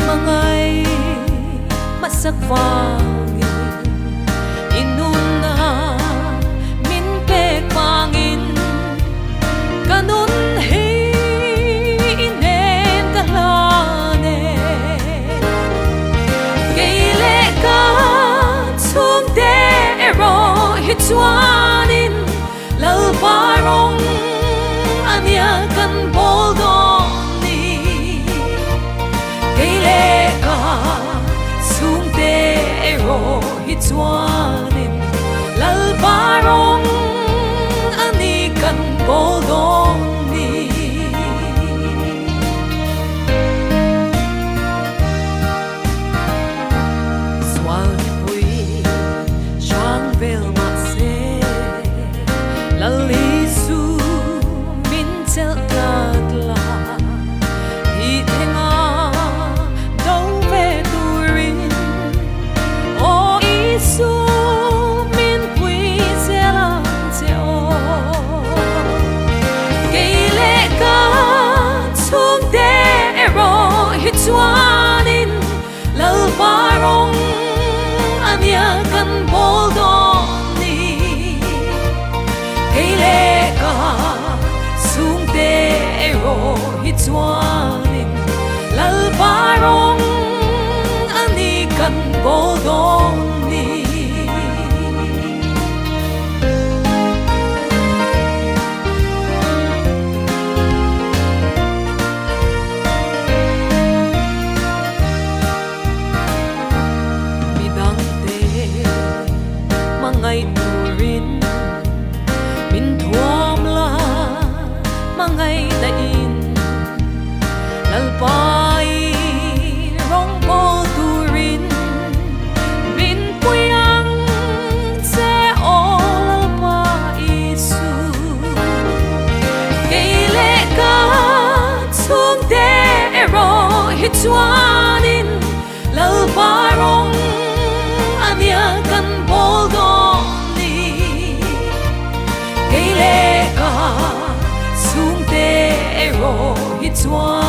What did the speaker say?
hmangaih masak vangin inuna min pek vangin kanun hei inen kalane geile ka chung te ero hitwanin lalparong anya kan boldoni geile ka chung te ero hitwanin lalparong ani kan boldoni swal pui shang vel ma se lalisu min tel kadla hi thenga dau ve turin o isu min pui zelang te o geile ka chung te ero hitwanin lalparong anya kan boldoni geile ka chung te ero hitwanin lalparong ani kan boldoni Midangte mangai turin min thuam la mangai na in lalpai rong pautu rin min puyang se o lalpai su geile ka chung te ero hitwanin lalparong anya kan boldoni geile ka chung te ero hitwanin